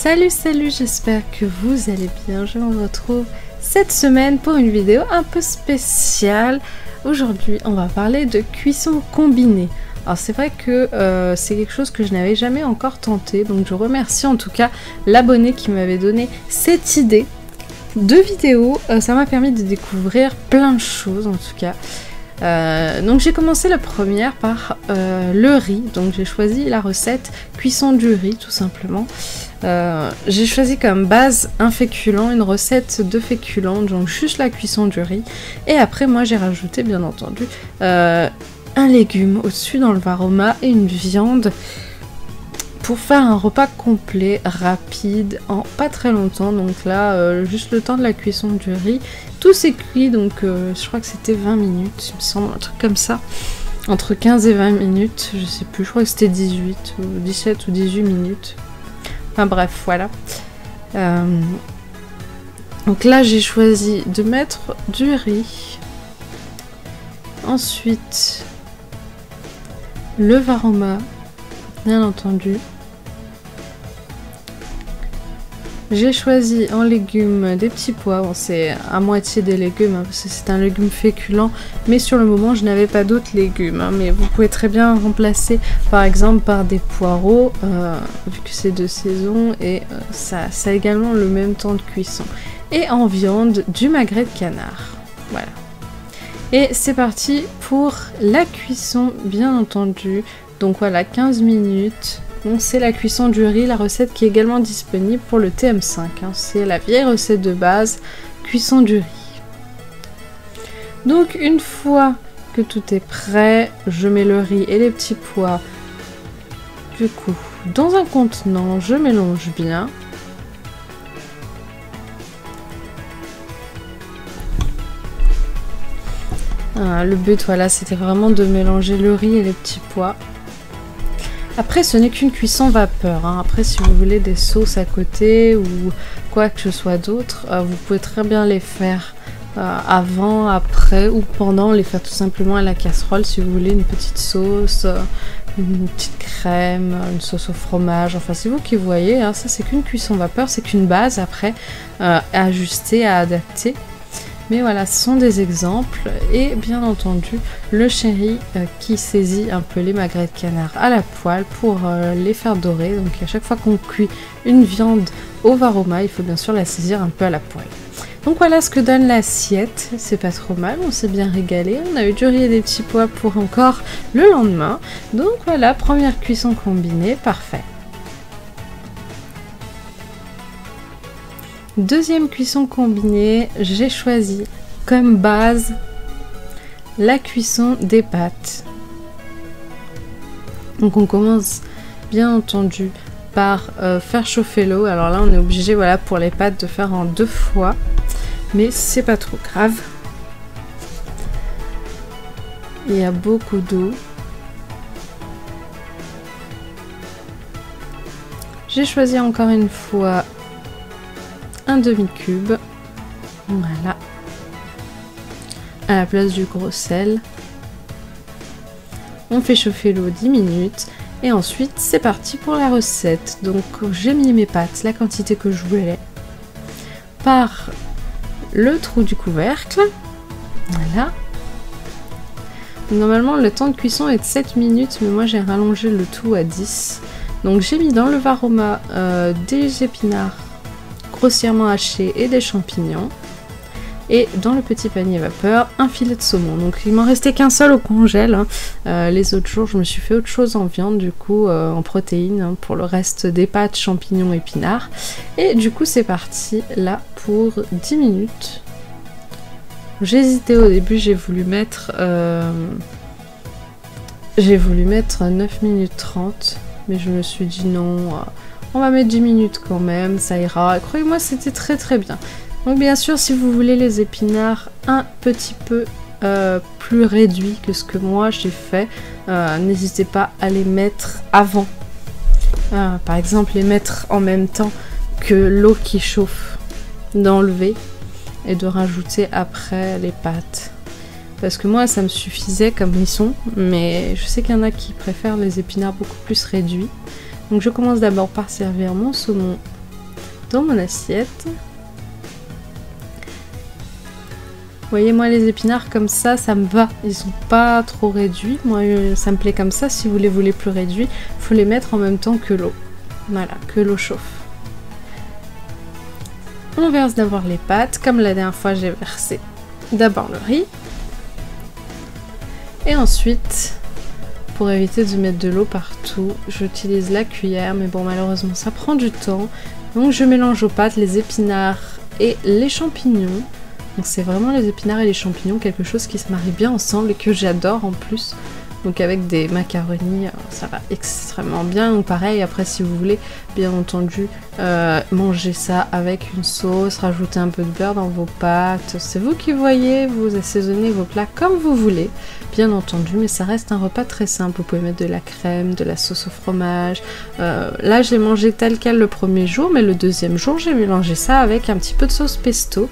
Salut, j'espère que vous allez bien. Je vous retrouve cette semaine pour une vidéo un peu spéciale. Aujourd'hui, on va parler de cuisson combinée. Alors c'est vrai que c'est quelque chose que je n'avais jamais encore tenté, donc je remercie en tout cas l'abonné qui m'avait donné cette idée de vidéo. Ça m'a permis de découvrir plein de choses en tout cas. Donc j'ai commencé la première par le riz, donc j'ai choisi la recette cuisson du riz tout simplement. J'ai choisi comme base un féculent, une recette de féculents, donc juste la cuisson du riz, et après moi j'ai rajouté bien entendu un légume au-dessus dans le varoma et une viande pour faire un repas complet, rapide, en pas très longtemps. Donc là, juste le temps de la cuisson du riz. Tout s'est cuit, donc je crois que c'était 20 minutes, il me semble, un truc comme ça. Entre 15 et 20 minutes, je sais plus, je crois que c'était 18 ou 17 ou 18 minutes. Enfin bref, voilà. Donc là, j'ai choisi de mettre du riz. Ensuite, le varoma, bien entendu. J'ai choisi en légumes des petits pois, bon, c'est à moitié des légumes hein, parce que c'est un légume féculent, mais sur le moment je n'avais pas d'autres légumes, hein, mais vous pouvez très bien remplacer par exemple par des poireaux, vu que c'est de saison et ça a également le même temps de cuisson. Et en viande, du magret de canard, voilà. Et c'est parti pour la cuisson bien entendu, donc voilà 15 minutes. Bon, c'est la cuisson du riz, la recette qui est également disponible pour le TM5. Hein. C'est la vieille recette de base, cuisson du riz. Donc une fois que tout est prêt, je mets le riz et les petits pois du coup dans un contenant, je mélange bien. Le but, voilà, c'était vraiment de mélanger le riz et les petits pois. Après, ce n'est qu'une cuisson vapeur. Hein. Après, si vous voulez des sauces à côté ou quoi que ce soit d'autre, vous pouvez très bien les faire avant, après ou pendant. Les faire tout simplement à la casserole si vous voulez une petite sauce, une petite crème, une sauce au fromage. Enfin, c'est vous qui voyez. Hein. Ça, c'est qu'une cuisson vapeur. C'est qu'une base après à ajuster, à adapter. Mais voilà, ce sont des exemples et bien entendu le chéri qui saisit un peu les magrets de canard à la poêle pour les faire dorer. Donc à chaque fois qu'on cuit une viande au varoma, il faut bien sûr la saisir un peu à la poêle. Donc voilà ce que donne l'assiette, c'est pas trop mal, on s'est bien régalé. On a eu du riz et des petits pois pour encore le lendemain. Donc voilà, première cuisson combinée, parfait. Deuxième cuisson combinée, j'ai choisi comme base la cuisson des pâtes. Donc on commence bien entendu par faire chauffer l'eau. Alors là on est obligé voilà, pour les pâtes de faire en 2 fois, mais c'est pas trop grave. Il y a beaucoup d'eau. J'ai choisi encore une fois un demi-cube, voilà, à la place du gros sel. On fait chauffer l'eau 10 minutes et ensuite c'est parti pour la recette. Donc j'ai mis mes pâtes, la quantité que je voulais, par le trou du couvercle, voilà. Normalement le temps de cuisson est de 7 minutes, mais moi j'ai rallongé le tout à 10. Donc j'ai mis dans le varoma des épinards grossièrement hachés et des champignons, et dans le petit panier vapeur un filet de saumon. Donc il m'en restait qu'un seul au congèle, hein. Les autres jours je me suis fait autre chose en viande, du coup en protéines, hein, pour le reste des pâtes, champignons, épinards. Et du coup c'est parti là pour 10 minutes. J'ai hésité au début, j'ai voulu mettre 9 minutes 30, mais je me suis dit non, on va mettre 10 minutes quand même, ça ira. Croyez-moi, c'était très très bien. Donc bien sûr, si vous voulez les épinards un petit peu plus réduits que ce que moi j'ai fait, n'hésitez pas à les mettre avant. Par exemple, les mettre en même temps que l'eau qui chauffe, d'enlever et de rajouter après les pâtes. Parce que moi, ça me suffisait comme ils sont, mais je sais qu'il y en a qui préfèrent les épinards beaucoup plus réduits. Donc je commence d'abord par servir mon saumon dans mon assiette. Vous voyez, moi les épinards comme ça me va, ils sont pas trop réduits, moi ça me plaît comme ça. Si vous les voulez plus réduits, il faut les mettre en même temps que l'eau, voilà, que l'eau chauffe. On verse d'abord les pâtes, comme la dernière fois j'ai versé d'abord le riz, et ensuite, pour éviter de mettre de l'eau partout, j'utilise la cuillère, mais bon malheureusement ça prend du temps, donc je mélange aux pâtes les épinards et les champignons. Donc c'est vraiment les épinards et les champignons, quelque chose qui se marie bien ensemble et que j'adore en plus. Donc avec des macaronis, ça va extrêmement bien. Ou pareil, après si vous voulez, bien entendu, manger ça avec une sauce, rajouter un peu de beurre dans vos pâtes. C'est vous qui voyez, vous assaisonnez vos plats comme vous voulez, bien entendu. Mais ça reste un repas très simple. Vous pouvez mettre de la crème, de la sauce au fromage. Là, j'ai mangé tel quel le premier jour, mais le deuxième jour, j'ai mélangé ça avec un petit peu de sauce pesto.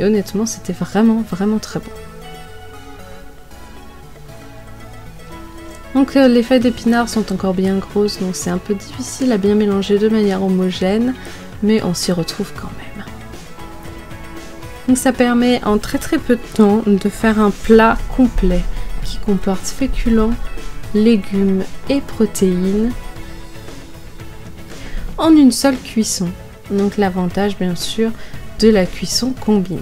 Et honnêtement, c'était vraiment, vraiment très bon. Donc les feuilles d'épinards sont encore bien grosses, donc c'est un peu difficile à bien mélanger de manière homogène, mais on s'y retrouve quand même. Donc ça permet en très très peu de temps de faire un plat complet qui comporte féculents, légumes et protéines en une seule cuisson. Donc l'avantage bien sûr de la cuisson combinée.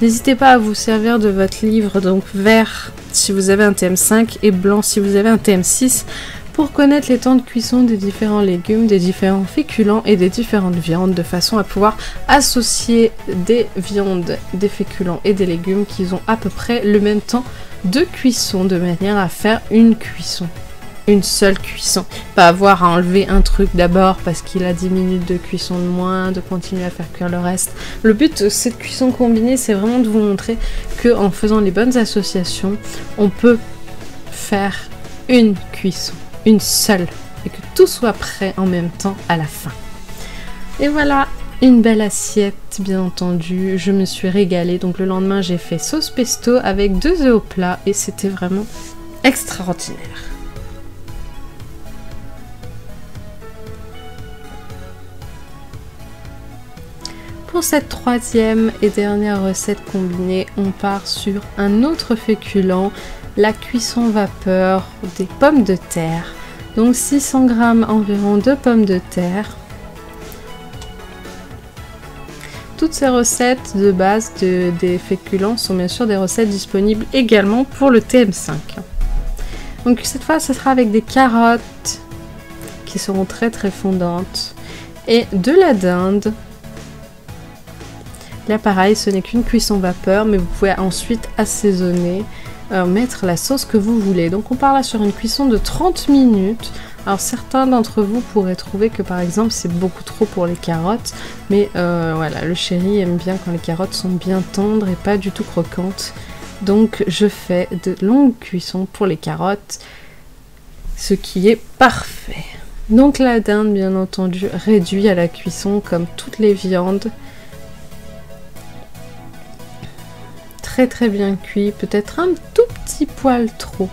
N'hésitez pas à vous servir de votre livre, donc vert si vous avez un TM5 et blanc si vous avez un TM6, pour connaître les temps de cuisson des différents légumes, des différents féculents et des différentes viandes, de façon à pouvoir associer des viandes, des féculents et des légumes qui ont à peu près le même temps de cuisson, de manière à faire une cuisson. Une seule cuisson, pas avoir à enlever un truc d'abord parce qu'il a 10 minutes de cuisson de moins, de continuer à faire cuire le reste. Le but de cette cuisson combinée, c'est vraiment de vous montrer que en faisant les bonnes associations, on peut faire une cuisson, une seule, et que tout soit prêt en même temps à la fin. Et voilà, une belle assiette, bien entendu, je me suis régalée. Donc le lendemain, j'ai fait sauce pesto avec 2 œufs au plat et c'était vraiment extraordinaire. Pour cette troisième et dernière recette combinée, on part sur un autre féculent, la cuisson vapeur des pommes de terre. Donc 600 g environ de pommes de terre. Toutes ces recettes de base des féculents sont bien sûr des recettes disponibles également pour le TM5. Donc cette fois, ce sera avec des carottes qui seront très très fondantes et de la dinde. Là pareil, ce n'est qu'une cuisson vapeur, mais vous pouvez ensuite assaisonner, mettre la sauce que vous voulez. Donc on part là sur une cuisson de 30 minutes. Alors certains d'entre vous pourraient trouver que par exemple c'est beaucoup trop pour les carottes, mais voilà, le chéri aime bien quand les carottes sont bien tendres et pas du tout croquantes. Donc je fais de longues cuissons pour les carottes, ce qui est parfait. Donc la dinde, bien entendu, réduit à la cuisson comme toutes les viandes. Très très bien cuit, peut-être un tout petit poil trop,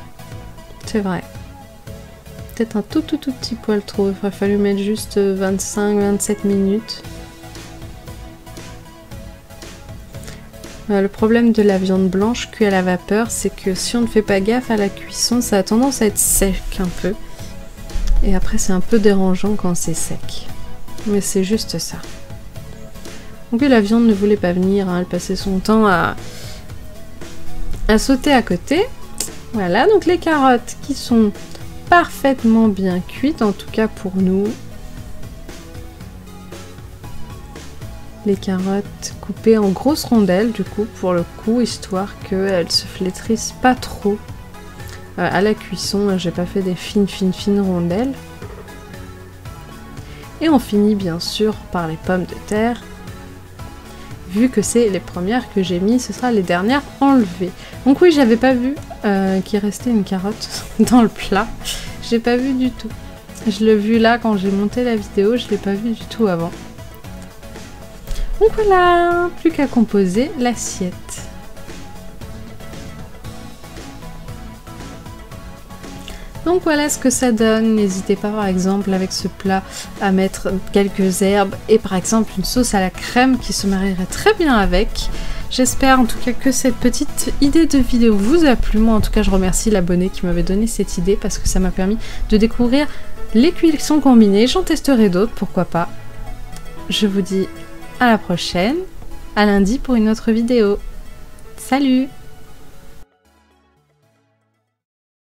c'est vrai, peut-être un tout petit poil trop, il aurait fallu mettre juste 25-27 minutes. Le problème de la viande blanche cuite à la vapeur, c'est que si on ne fait pas gaffe à la cuisson, ça a tendance à être sec un peu, et après c'est un peu dérangeant quand c'est sec, mais c'est juste ça. Donc la viande ne voulait pas venir, hein, elle passait son temps à sauter à côté. Voilà, donc les carottes qui sont parfaitement bien cuites, en tout cas pour nous. Les carottes coupées en grosses rondelles, du coup, pour le coup, histoire qu'elles se flétrissent pas trop à la cuisson. J'ai pas fait des fines rondelles. Et on finit bien sûr par les pommes de terre. Vu que c'est les premières que j'ai mis, ce sera les dernières enlevées. Donc oui, j'avais pas vu qu'il restait une carotte dans le plat. J'ai pas vu du tout. Je l'ai vu là quand j'ai monté la vidéo, je l'ai pas vu du tout avant. Donc voilà, plus qu'à composer l'assiette. Donc voilà ce que ça donne. N'hésitez pas par exemple avec ce plat à mettre quelques herbes et par exemple une sauce à la crème qui se marierait très bien avec. J'espère en tout cas que cette petite idée de vidéo vous a plu. Moi en tout cas je remercie l'abonné qui m'avait donné cette idée parce que ça m'a permis de découvrir les cuissons combinées. J'en testerai d'autres, pourquoi pas. Je vous dis à la prochaine, à lundi pour une autre vidéo. Salut!